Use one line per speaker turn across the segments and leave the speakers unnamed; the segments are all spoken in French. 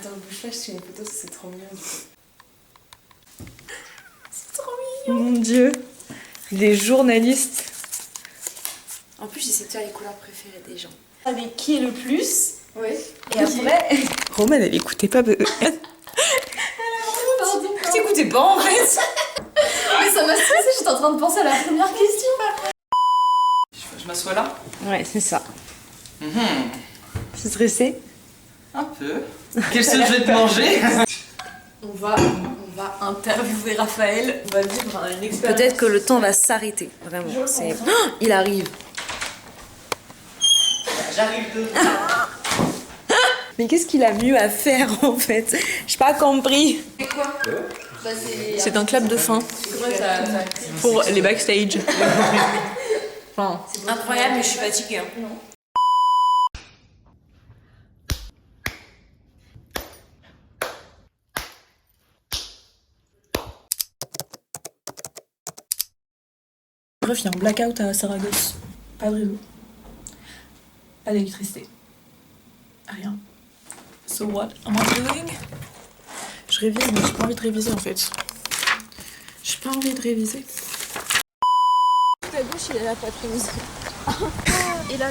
Attends, bouge là, je fais une photo, c'est trop mignon du coup. C'est trop
Oh
mignon.
mon dieu. Des journalistes.
En plus, j'essaie de faire les couleurs préférées des gens.
Avec qui est le plus?
Oui.
Et après... Romane, elle écoutait pas...
Pardon.
Je t'écoutais pas en fait.
Mais ça m'a stressée, j'étais en train de penser à la première question.
Je m'assois là?
Ouais, c'est ça. C'est stressé?
Un peu. Quelle sauce je vais te manger?
On va interviewer Raphaël, on va vivre une expérience.
Peut-être que le temps va s'arrêter, vraiment. C'est... Oh, il arrive.
J'arrive de...
Mais qu'est-ce qu'il a mieux à faire en fait? J'ai pas compris.
C'est quoi? Bah,
C'est un clap de fin pour les backstage. Enfin,
incroyable, mais je suis fatiguée. Hein.
bref, il y a un blackout à Saragosse. Pas de réseau. Pas d'électricité. Rien. So what am I doing? Je révise, mais j'ai pas envie de réviser en fait. J'ai pas envie de réviser.
À gauche, il est la poitrine. Et là,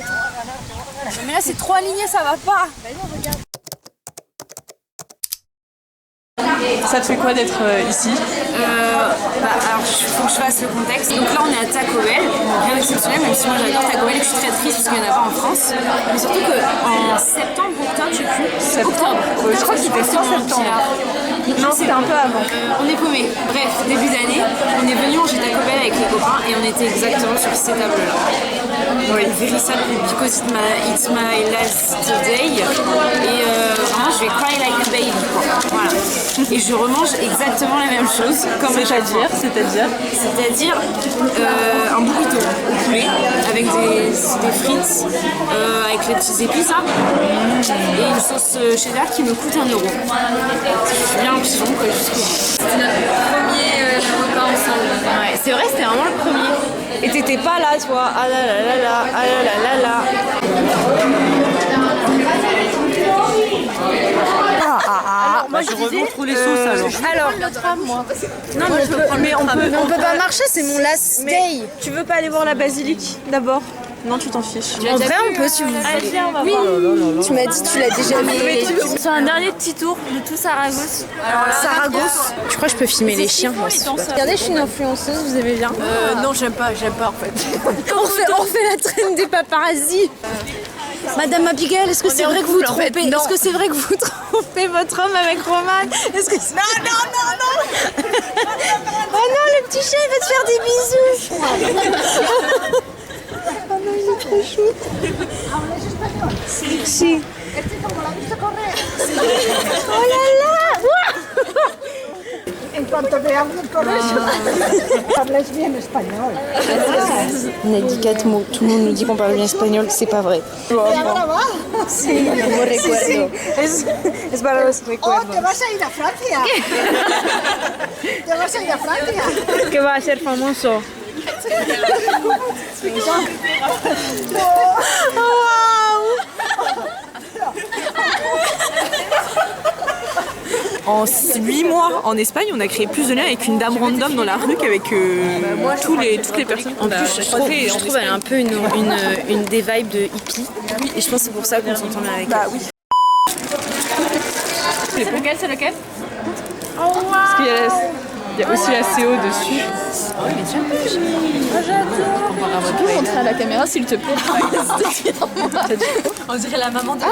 mais là, c'est trop aligné, ça va pas. Bah non, regarde.
Ça te fait quoi d'être ici?
Alors, faut que je fasse le contexte. Donc là, on est à Taco Bell, rien d'exceptionnel, même si moi j'adore Taco Bell et que je suis très triste parce qu'il n'y en a pas en France. Mais surtout qu'en septembre, octobre, je sais plus. Octobre.
Je crois que c'était fin septembre. Non, c'était un peu avant.
On est paumé. Bref, début d'année, on est venu manger Taco Bell avec les copains et on était exactement sur ces tables-là. Oui, very sad because it's my last day. Et vraiment, je vais cry like a baby. Quoi. Voilà. Et je remange exactement la même chose. Comme C'est-à-dire un burrito au poulet avec des frites avec les petites épices là, et une sauce cheddar qui me coûte 1 €. Je suis bien en pigeon quoi jusqu'au bout.
C'était notre premier repas ensemble.
Ouais, c'est vrai, c'était vraiment le premier.
Et t'étais pas là, toi. Ah là là là là, ah là là là là.
Moi, je remontre les sauces alors.
Alors,
Le tram, moi.
non, mais on peut pas marcher, c'est mon last day. Tu veux pas aller voir la basilique d'abord? Non, tu t'en fiches.
En vrai, on peut si vous voulez.
Allez, viens, on va voir.
Tu m'as dit, tu l'as déjà vu.
C'est un dernier petit tour de tout Saragosse.
Saragosse. Je crois que je peux filmer les chiens, moi.
Regardez, je suis une influenceuse, vous aimez bien.
Non, j'aime pas en fait.
On refait la traîne des paparazzis. Madame Abigail, est-ce que c'est vrai que vous trompez? Est-ce que c'est vrai que vous trompez votre homme avec Romane? Est-ce que non. Oh non, le petit chat, il va te faire des bisous. Oh non, il est trop chou. Sexy. Oh là là.
En cuanto te hablo con eso, hablas bien español.
On a dit 4 mots. Tout le monde nous dit qu'on parle bien espagnol, c'est pas vrai. Sí, no recuerdo.
Es para los
Oh,
recuerdos.
te vas a ir a Francia. Te vas a ir a Francia.
Que va a ser famoso. En 8 mois en Espagne, on a créé plus de liens avec une dame random dans la rue qu'avec toutes les personnes.
En plus, je trouve elle a un peu des vibes de hippie. Et je pense que c'est pour ça qu'on s'entend bien avec elle.
Bah oui.
Lequel, c'est lequel?
Parce qu'il y a aussi la CO dessus.
Tu peux montrer à la caméra s'il te plaît?
On dirait la maman de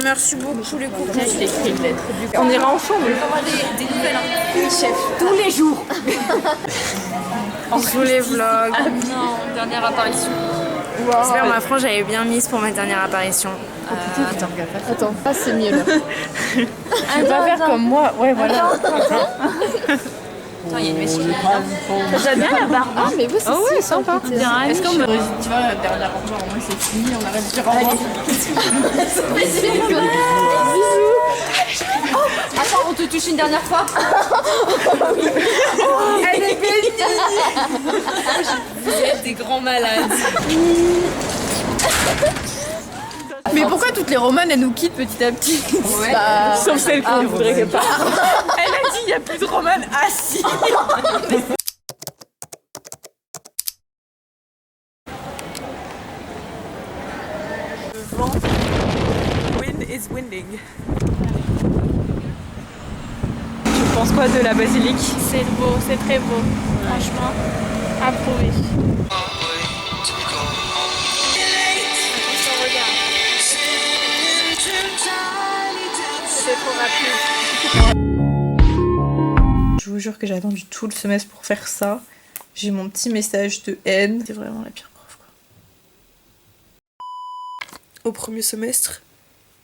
Merci beaucoup les copains.
On ira ensemble.
des nouvelles. Hein. Chef.
Tous les jours. Tous les vlogs.
Non, dernière apparition.
J'espère ma frange j'avais bien mise pour ma dernière apparition.
Attends, ça c'est mieux là.
Tu vas faire comme moi. Ouais, voilà.
Attends, il y a une machine.
J'aime bien la barbe. Ah, mais vous, c'est
ouais, sympa.
Est-ce qu'on me. Tu vois, la dernière repas, au moins c'est fini, on arrête de dire au revoir.
Attends, on te touche une dernière fois.
Elle est belle.
Vous êtes des grands malades.
Mais pourquoi toutes les romanes elles nous quittent petit à petit? Bah,
Sauf celle qu'on ne voudrait pas. Elle a dit il n'y a plus de romane assis. Le vent. Wind is winding. Tu penses quoi de la basilique?
c'est beau, c'est très beau. Franchement, approuvé. C'est trop rapide.
Je vous jure que j'ai attendu tout le semestre pour faire ça. J'ai mon petit message de haine. C'est vraiment la pire prof, quoi. Au premier semestre,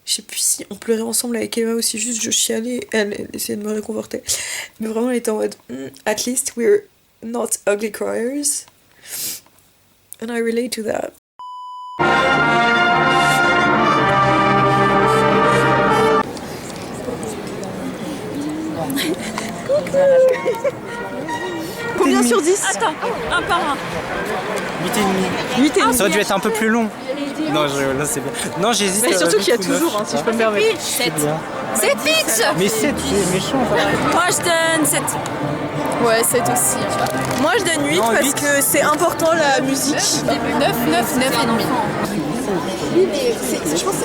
je sais plus si on pleurait ensemble avec Emma aussi, juste je chialais, elle essayait de me réconforter. Mais vraiment, elle était en mode at least we're not ugly criers. And I relate to that. Combien sur 10?
Attends, un par un.
8,5.
8,5.
Ça aurait dû être un peu plus long. Non, là c'est bien. Non, j'hésite.
Mais surtout qu'il y a
8 ou 9.
toujours, si je peux me permettre.
7.
Bien.
C'est pitch.
Mais 7, c'est méchant.
Moi je donne 7. Ouais, 7 aussi.
Moi je donne 8
Non,
parce
8.
que c'est important la musique.
9 et demi. Oui, mais je pense que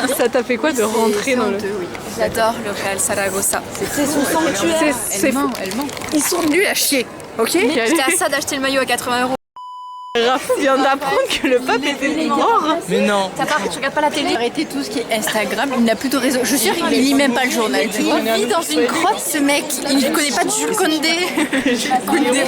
c'est
Ça t'a fait quoi de rentrer dans le...
J'adore le Real Saragossa.
C'est son sanctuaire.
Elle ment.
Ils sont nuls à chier, ok?
J'étais à ça d'acheter le maillot à 80 €.
Rafou vient d'apprendre que le pape était mort.
Mais non.
Tu regardes pas la télé?
Arrêtez tout ce qui est Instagram, il n'a plus de réseau. Je suis sûre qu'il lit même pas le journal. Il vit dans une grotte, ce mec. Il ne connaît pas de Jules Condé. Condé,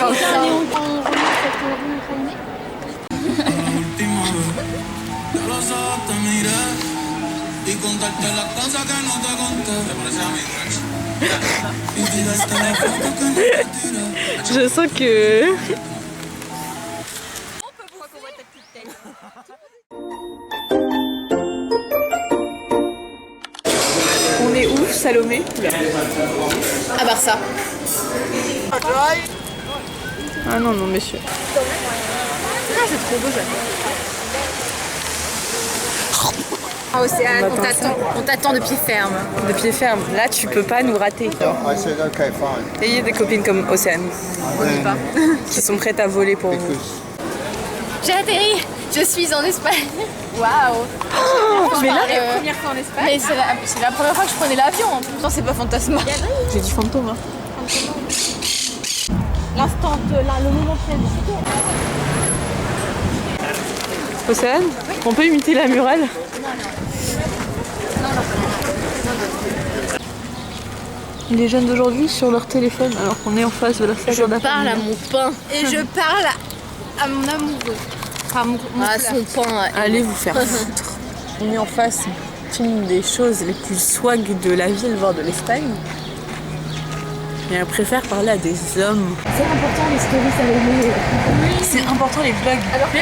y contarte las cosas que no te conté. Y tirarte las fotos que no te tiré.
Je sens que... On est où, Salomé?
À Barça.
Ah non, non, monsieur.
C'est trop beau, j'adore. Océane, on t'attend de pied ferme.
De pied ferme. Là, tu peux pas nous rater.
I said, okay, fine.
Ayez des copines comme Océane. Qui sont prêtes à voler pour vous.
J'ai atterri. Je suis en Espagne. Waouh.
Mais là,
première fois en Espagne. Mais c'est la première fois que je prenais l'avion. En plus, c'est pas fantasma.
j'ai dit fantôme. Hein.
L'instant, le moment précis.
Océane, on peut imiter la murale? Les jeunes d'aujourd'hui sur leur téléphone alors qu'on est en face de la salle d'après.
Je parle à mon pain. Et je parle à mon amoureux. À son pain.
Allez vous faire foutre. On est en face d'une des choses les plus swag de la ville, voire de l'Espagne. Et elle préfère parler à des hommes.
C'est important les stories à l'aimer.
C'est important les vlogs.
Alors que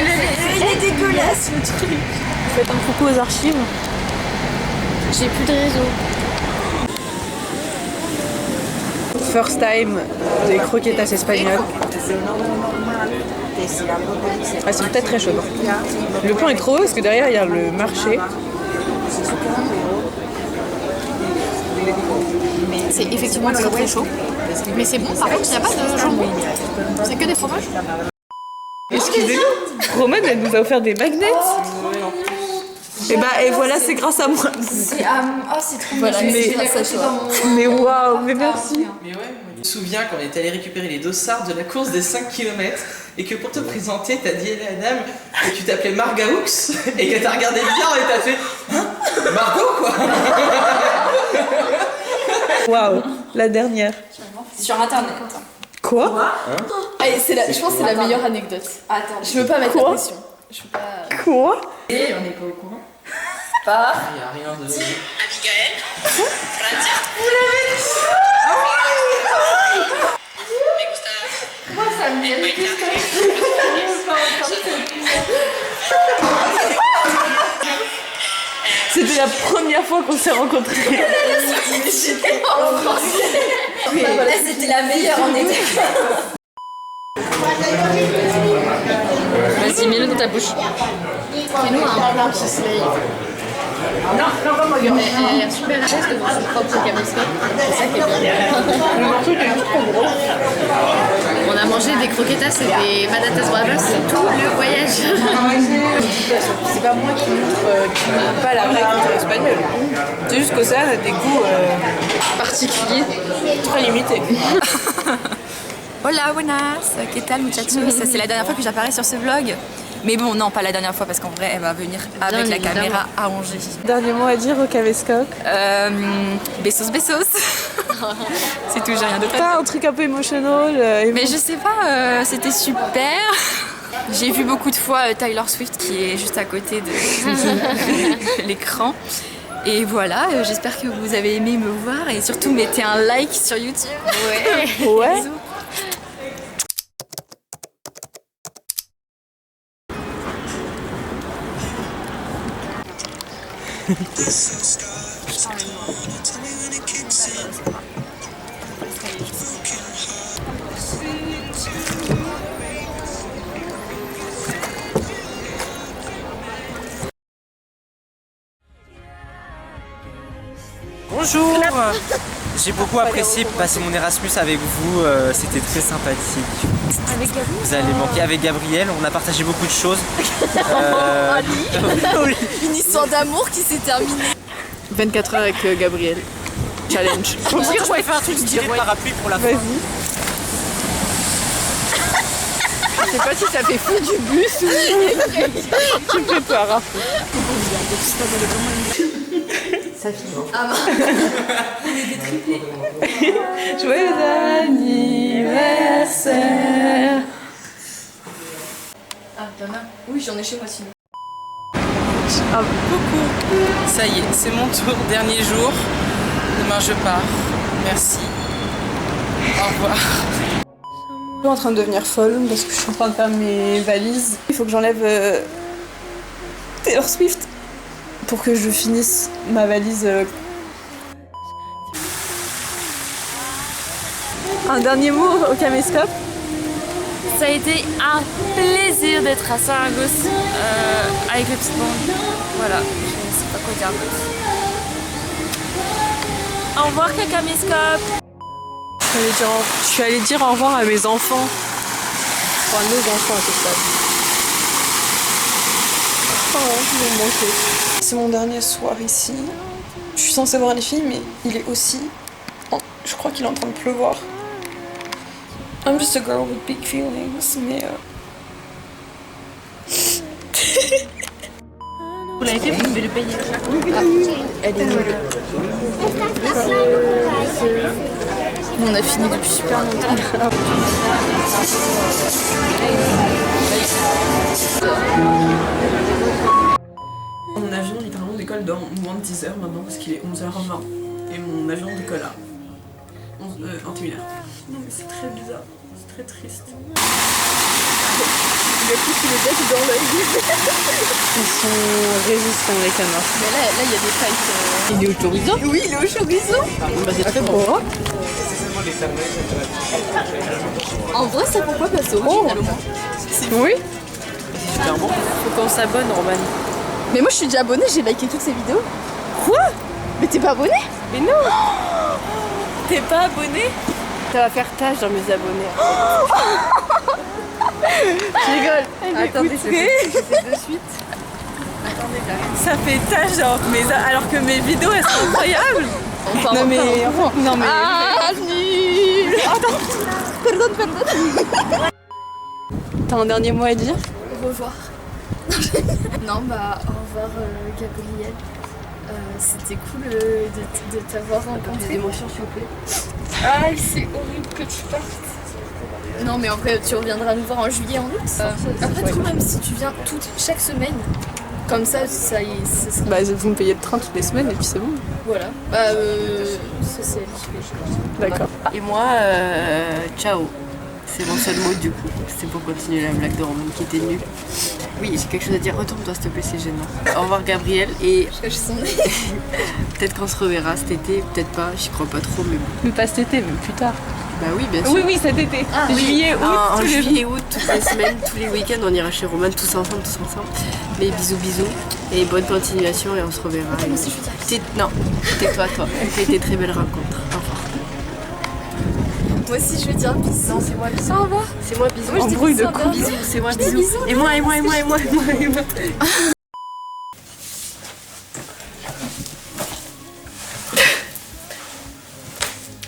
il est dégueulasse le truc.
Faites un coucou aux archives.
J'ai plus de réseau.
First time des croquetas espagnoles. Elles sont peut-être très chaudes. Le plan est trop haut parce que derrière il y a le marché.
C'est effectivement très très chaud. Mais c'est bon, par contre il n'y a pas de jambon. C'est que des fromages.
Excusez-nous, Romaine elle nous a offert des magnets. Et voilà, c'est grâce à moi.
C'est trop
Voilà,
Mais waouh, mais merci.
Mais ouais, je me souviens quand on est allé récupérer les dossards de la course des 5 km et que pour te présenter, t'as dit à la dame que tu t'appelais Margaoux et qu'elle t'a regardé bizarre et t'as fait hein Margot quoi.
Waouh, la dernière.
Sur internet.
Quoi?
Allez, je pense que c'est la meilleure anecdote.
Attends.
Je veux pas mettre la pression. Je veux pas.
Quoi?
Et on n'est pas au courant.
Il y a rien de...
C'était la première fois qu'on s'est rencontrés.
Là, c'était la meilleure en été. Vas-y, mets-le dans ta bouche.
Kéno a un plan qui se lève. Elle a l'air super à l'aise devant son propre caméscope. C'est ça qui est bien. On a mangé des croquetas et des patatas bravas tout le voyage.
C'est pas moi qui montre pas la vraie culture espagnole. C'est juste que ça a des goûts particuliers, très limités.
Hola, buenas. ¿Qué tal, muchachos? Ça, c'est la dernière fois que j'apparais sur ce vlog. Mais bon, non, pas la dernière fois parce qu'en vrai, elle va venir avec la caméra à Angers.
Dernier mot à dire au caméscope.
Besos, besos. C'est tout, j'ai rien d'autre.
Pas un truc un peu émotionnel.
Mais je sais pas, c'était super. J'ai vu beaucoup de fois Tyler Swift qui est juste à côté de l'écran. Et voilà, j'espère que vous avez aimé me voir et surtout mettez un like sur YouTube. Ouais.
Ouais.
Bisous.
Bonjour. J'ai beaucoup apprécié passer mon Erasmus avec vous, c'était très sympathique.
Avec Gabriel.
Vous allez manquer avec Gabriel, on a partagé beaucoup de choses. Oui.
Une histoire d'amour qui s'est terminée.
24 heures avec Gabriel. Challenge.
Je pense que je vais faire un truc stylé de parapluie pour la fin.
Vas-y. Je sais pas si ça fait fou du bus ou... Tu me fais peur. Hein. Ça finit. Ah bah. Joyeux anniversaire.
Ah, t'en as? Oui, j'en ai chez moi sinon.
Ah, coucou. Ça y est, c'est mon tour, dernier jour. Demain je pars. Merci. Au revoir.
Je suis en train de devenir folle parce que je suis en train de faire mes valises. Il faut que j'enlève Taylor Swift pour que je finisse ma valise. Un dernier mot au caméscope.
Ça a été un plaisir d'être à Saragosse avec le petit band. Voilà, je sais pas quoi dire d'autre. Au revoir Caméscope.
Je suis allée dire au revoir à mes enfants. Enfin, à nos enfants à ce stade. Oh, ils m'ont manqué. C'est mon dernier soir ici. Je suis censée voir les filles, mais il est aussi... Je crois qu'il est en train de pleuvoir. I'm just a girl with big feelings, mais...
Vous l'avez fait, vous devez le payer.
Elle est nulle.
On a fini depuis super longtemps.
Mon avion littéralement décolle dans moins de 10 heures maintenant parce qu'il est 11h20 et mon avion décolle à 21h. Non mais c'est très bizarre, c'est très triste.
Il a plus les dettes dans l'œil. Ils sont résistants les canards.
Mais là il y a des fights.
Il est au chorizo?
Oui, il est au chorizo.
Bah c'est très bon.
En vrai, c'est pourquoi pas c'est original au moins.
Oui.
Super bon.
Faut qu'on s'abonne, Roman.
Mais moi je suis déjà abonnée, j'ai liké toutes ces vidéos. Quoi? Mais t'es pas abonnée?
Mais non. T'es pas abonné? Ça va faire tâche dans mes abonnés. Je rigole. Attendez, je fais de suite. Attendez, ça fait tâche dans mes... alors que mes vidéos elles sont incroyables. Non mais... Non mais...
Ah, nul.
Attends. Pardon. T'as un dernier mot à dire?
Au revoir. Non, bah, au revoir Gabriel. C'était cool de t'avoir rencontré.
Des émotions s'il vous plaît.
Ah, c'est horrible que tu partes. Non, mais en vrai, tu reviendras nous voir en juillet, en août. Après tout, même si tu viens chaque semaine, comme ça sera...
Bah, vous me payez le train toutes les semaines et puis c'est bon.
Voilà. Bah, ça c'est elle qui fait.
D'accord.
Et moi, ciao. C'est mon seul mot du coup. C'était pour continuer la blague de Roman qui était nulle. Oui, j'ai quelque chose à dire. Retourne-toi s'il te plaît, c'est gênant. Au revoir Gabriel et peut-être qu'on se reverra cet été, peut-être pas, j'y crois pas trop mais bon.
Mais pas cet été, mais plus tard.
Bah oui, bien sûr.
Oui, oui, cet été. Juillet, août,
En
tous les jours.
juillet, août, toutes les semaines, tous les week-ends, on ira chez Roman tous ensemble. Mais bisous, bisous. Et bonne continuation et on se reverra.
Moi aussi, je veux dire bisous.
Non, tais-toi, toi. Ça a été très belle rencontre. Au revoir.
Moi aussi, je veux dire bisous.
Non, c'est moi bisous.
Au revoir.
C'est moi bisous.
Moi, je dis
Embrouille de
bisous,
coups.
Bisous, c'est moi
Je dis
bisous.
bisous.
Et moi.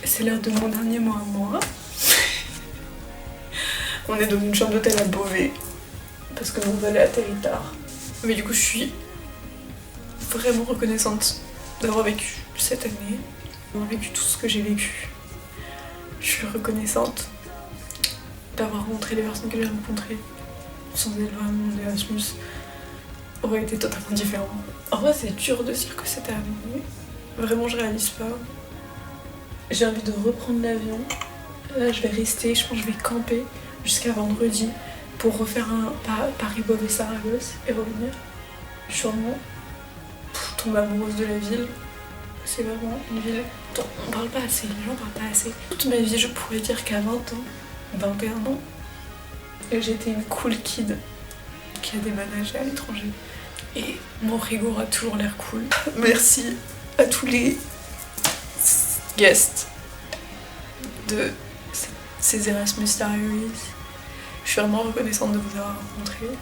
C'est l'heure de mon dernier mot à moi. On est dans une chambre d'hôtel à Beauvais parce que mon vol est atterri tard. Mais du coup, je suis vraiment reconnaissante d'avoir vécu cette année, d'avoir vécu tout ce que j'ai vécu. Je suis reconnaissante d'avoir rencontré les personnes que j'ai rencontrées. Sans elles, vraiment, mon Erasmus aurait été totalement différent. En vrai, c'est dur de dire que c'était arrivé. Vraiment, je réalise pas. J'ai envie de reprendre l'avion. Là, je vais rester, je pense que je vais camper jusqu'à vendredi pour refaire un Paris-Beauvais-Saragosse et revenir. Je suis vraiment tombée amoureuse de la ville. C'est vraiment une ville dont on parle pas assez, les gens parlent pas assez. Toute ma vie, je pourrais dire qu'à 20 ans, 21 ans, j'étais une cool kid qui a déménagé à l'étranger. Et mon frigo aura toujours l'air cool. Merci à tous les guests de ces Erasmus Diaries. Je suis vraiment reconnaissante de vous avoir rencontrés.